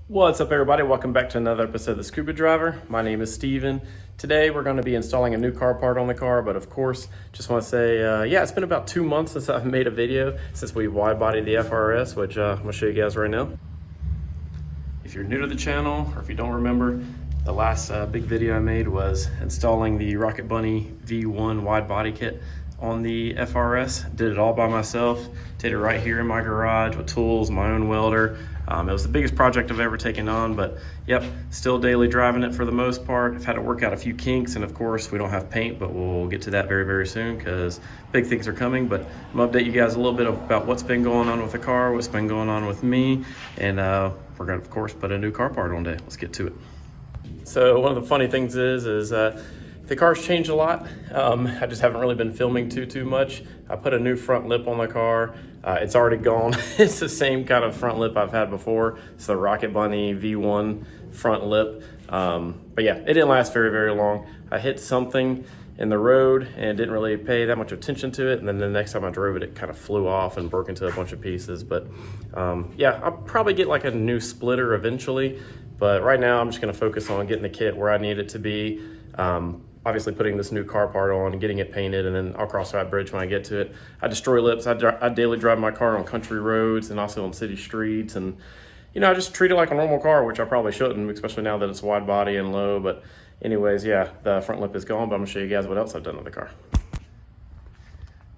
What's up, everybody? Welcome back to another episode of The Scuba Driver. My name is Steven. Today we're going to be installing a new car part on the car, but of course, just want to say, yeah, it's been about 2 months since I've made a video, since we wide-bodied the FRS, which I'm going to show you guys right now. If you're new to the channel, or if you don't remember, the last big video I made was installing the Rocket Bunny V1 wide-body kit on the FRS. Did it all by myself, did it right here in my garage with tools, my own welder. It was the biggest project I've ever taken on, but yep, still daily driving it for the most part. I've had to work out a few kinks, and of course we don't have paint, but we'll get to that very, very soon because big things are coming. But I'm gonna update you guys a little bit about what's been going on with the car, what's been going on with me, and we're gonna, of course, put a new car part on today. Let's get to it. So one of the funny things is the car's changed a lot. I just haven't really been filming too much. I put a new front lip on the car. It's already gone. It's the same kind of front lip I've had before. It's the Rocket Bunny V1 front lip. But yeah, it didn't last very, very long. I hit something in the road and didn't really pay that much attention to it. And then the next time I drove it, it kind of flew off and broke into a bunch of pieces. But yeah, I'll probably get like a new splitter eventually. But right now I'm just gonna focus on getting the kit where I need it to be. Obviously putting this new car part on and getting it painted, and then I'll cross that bridge when I get to it. I destroy lips. I daily drive my car on country roads and also on city streets, and you know, I just treat it like a normal car, which I probably shouldn't, especially now that it's wide body and low. But anyways, yeah, the front lip is gone, but I'm gonna show you guys what else I've done with the car.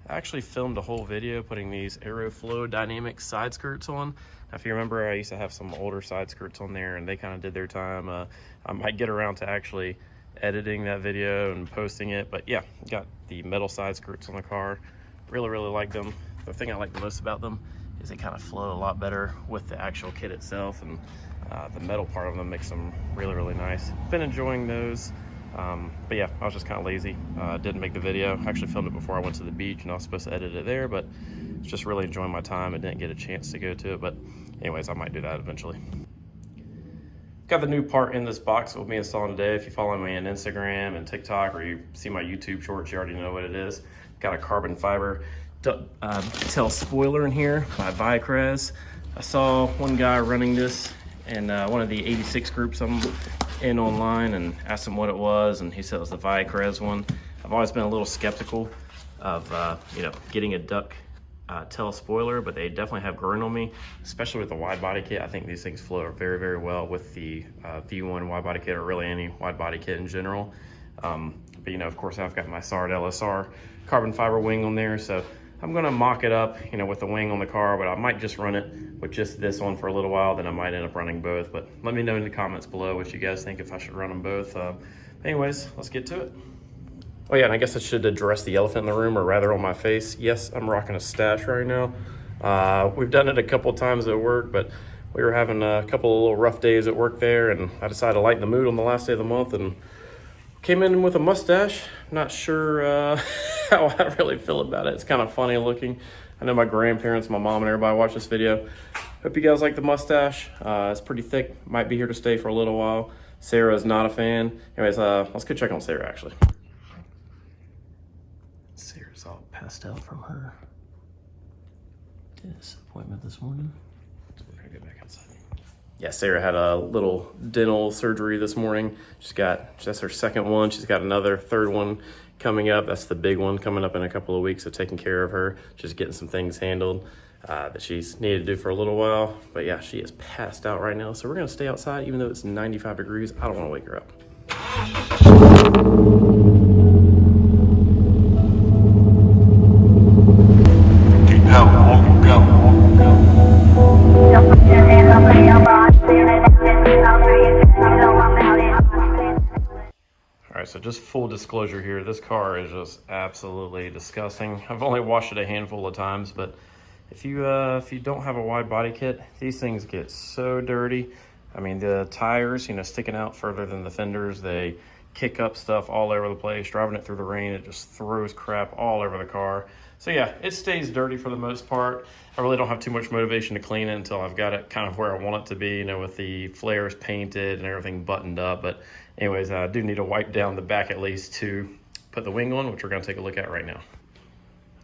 I actually filmed a whole video putting these Aeroflow dynamic side skirts on. Now, if you remember, I used to have some older side skirts on there and they kind of did their time. I might get around to actually editing that video and posting it, but yeah, got the metal side skirts on the car. Really like them. The thing I like the most about them is they kind of flow a lot better with the actual kit itself, and the metal part of them makes them really nice. Been enjoying those, but yeah, I was just kind of lazy. Didn't make the video. I actually filmed it before I went to the beach and I was supposed to edit it there, but just really enjoying my time and didn't get a chance to go to it. But anyways, I might do that eventually. Got the new part in this box that we'll be installing today. If you follow me on Instagram and TikTok, or you see my YouTube shorts, you already know what it is. Got a carbon fiber Ducktail spoiler in here by Vicrez. I saw one guy running this in one of the 86 groups I'm in online and asked him what it was, and he said it was the Vicrez one. I've always been a little skeptical of you know, getting a Ducktail spoiler, but they definitely have grown on me, especially with the wide body kit. I think these things flow very well with the V1 wide body kit, or really any wide body kit in general. But you know, of course, I've got my SARD LSR carbon fiber wing on there, so I'm gonna mock it up, you know, with the wing on the car, but I might just run it with just this one for a little while, then I might end up running both. But let me know in the comments below what you guys think, if I should run them both. Anyways, let's get to it. Oh yeah, and I guess I should address the elephant in the room, or rather on my face. Yes, I'm rocking a stash right now. We've done it a couple times at work, but we were having a couple of little rough days at work there, and I decided to lighten the mood on the last day of the month and came in with a mustache. Not sure how I really feel about it. It's kind of funny looking. I know my grandparents, my mom, and everybody watch this video. Hope you guys like the mustache. It's pretty thick. Might be here to stay for a little while. Sarah's not a fan. Anyways, let's go check on Sarah, actually. Sarah's all passed out from her dentist appointment this morning. So we're gonna go back outside. Yeah, Sarah had a little dental surgery this morning. That's her second one. She's got another third one coming up. That's the big one coming up in a couple of weeks, so taking care of her, just getting some things handled that she's needed to do for a little while. But yeah, she is passed out right now, so we're gonna stay outside even though it's 95 degrees. I don't wanna wake her up. All right, so just full disclosure here, this car is just absolutely disgusting. I've only washed it a handful of times, but if you don't have a wide body kit, these things get so dirty. I mean, the tires, you know, sticking out further than the fenders, they kick up stuff all over the place. Driving it through the rain, it just throws crap all over the car. So yeah, it stays dirty for the most part. I really don't have too much motivation to clean it until I've got it kind of where I want it to be, you know, with the flares painted and everything buttoned up. But anyways, I do need to wipe down the back at least to put the wing on, which we're gonna take a look at right now.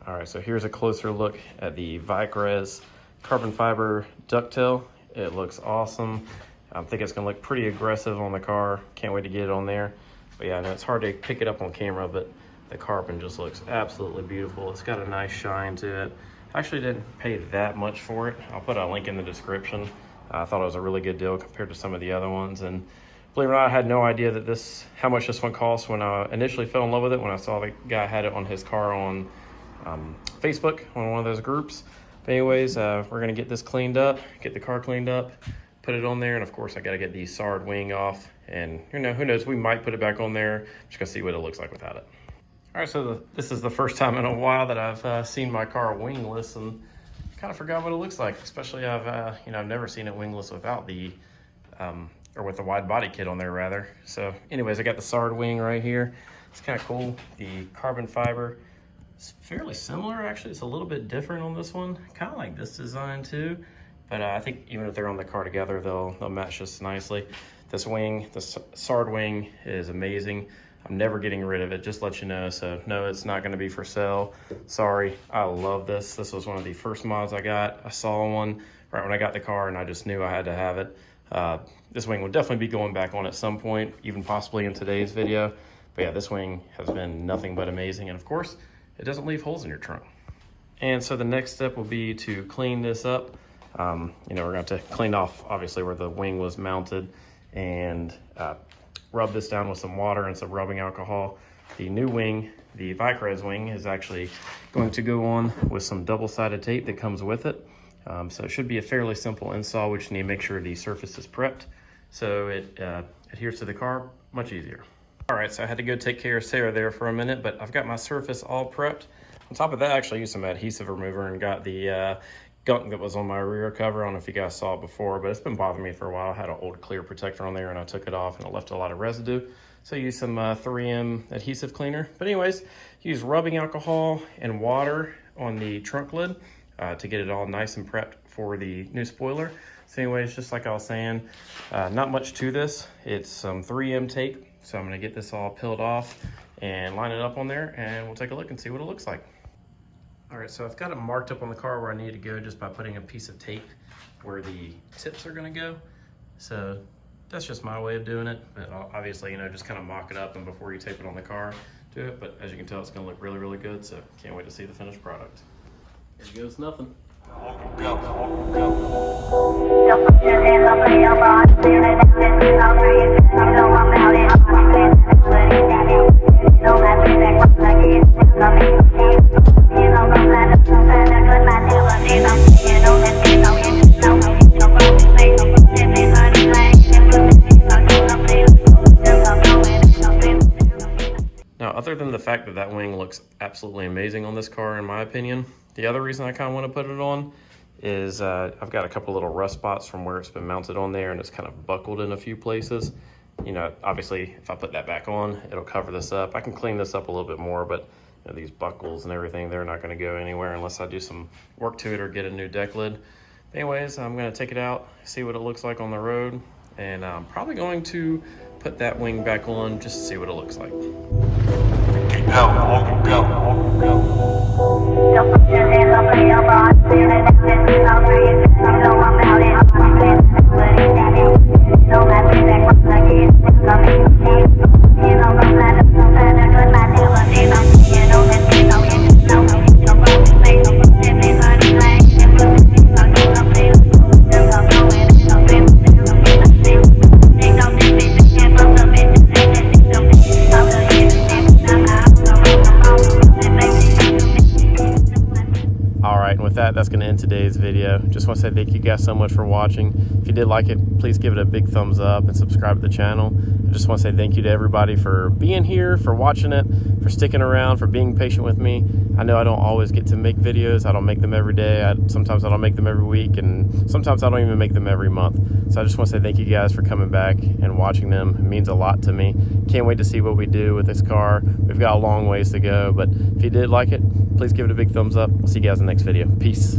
All right, so here's a closer look at the Vicrez carbon fiber Ducktail. It looks awesome. I think it's gonna look pretty aggressive on the car. Can't wait to get it on there. But yeah, I know it's hard to pick it up on camera, but the carbon just looks absolutely beautiful. It's got a nice shine to it. I actually didn't pay that much for it. I'll put a link in the description. I thought it was a really good deal compared to some of the other ones. And believe it or not, I had no idea that how much this one cost when I initially fell in love with it, when I saw the guy had it on his car on Facebook, on one of those groups. But anyways, we're gonna get this cleaned up, get the car cleaned up, put it on there, and of course I gotta get the SARD wing off, and who knows, we might put it back on there. I'm just gonna see what it looks like without it. All right, so this is the first time in a while that I've seen my car wingless, and kind of forgot what it looks like, especially I've never seen it wingless without the, or with the wide body kit on there rather. So anyways, I got the SARD wing right here. It's kind of cool. The carbon fiber is fairly similar, actually. It's a little bit different on this one, kind of like this design too. But I think even if they're on the car together, they'll match just nicely. This wing, the SARD wing, is amazing. I'm never getting rid of it, just to let you know. So no, it's not gonna be for sale. Sorry, I love this. This was one of the first mods I got. I saw one right when I got the car and I just knew I had to have it. This wing will definitely be going back on at some point, even possibly in today's video. But yeah, this wing has been nothing but amazing. And of course, it doesn't leave holes in your trunk. And so the next step will be to clean this up. We're gonna have to clean off obviously where the wing was mounted and rub this down with some water and some rubbing alcohol. The new wing, the Vicrez wing, is actually going to go on with some double-sided tape that comes with it. So it should be a fairly simple install. We just need to make sure the surface is prepped so it adheres to the car much easier. All right, so I had to go take care of Sarah there for a minute, but I've got my surface all prepped. On top of that, I actually used some adhesive remover and got the gunk that was on my rear cover. I don't know if you guys saw it before, but it's been bothering me for a while. I had an old clear protector on there and I took it off and it left a lot of residue. So I used some 3M adhesive cleaner. But anyways, use rubbing alcohol and water on the trunk lid to get it all nice and prepped for the new spoiler. So anyways, just like I was saying, not much to this. It's some 3M tape. So I'm gonna get this all peeled off and line it up on there and we'll take a look and see what it looks like. All right, so I've got it marked up on the car where I need to go just by putting a piece of tape where the tips are gonna go. So that's just my way of doing it. But obviously, just kind of mock it up and before you tape it on the car, do it. But as you can tell, it's gonna look really, really good. So can't wait to see the finished product. Here goes nothing. Now, other than the fact that wing looks absolutely amazing on this car, in my opinion, the other reason I kind of want to put it on is I've got a couple little rust spots from where it's been mounted on there and it's kind of buckled in a few places. Obviously, if I put that back on, it'll cover this up. I can clean this up a little bit more, but these buckles and everything, they're not going to go anywhere unless I do some work to it or get a new deck lid. Anyways, I'm going to take it out, see what it looks like on the road, and I'm probably going to put that wing back on just to see what it looks like. That's going to end today's video. Just want to say thank you guys so much for watching. If you did like it, please give it a big thumbs up and subscribe to the channel. I just want to say thank you to everybody for being here, for watching it, for sticking around, for being patient with me. I know I don't always get to make videos. I don't make them every day. Sometimes I don't make them every week, and sometimes I don't even make them every month. So I just want to say thank you guys for coming back and watching them. It means a lot to me. Can't wait to see what we do with this car. We've got a long ways to go, but if you did like it, please give it a big thumbs up. We'll see you guys in the next video. Peace.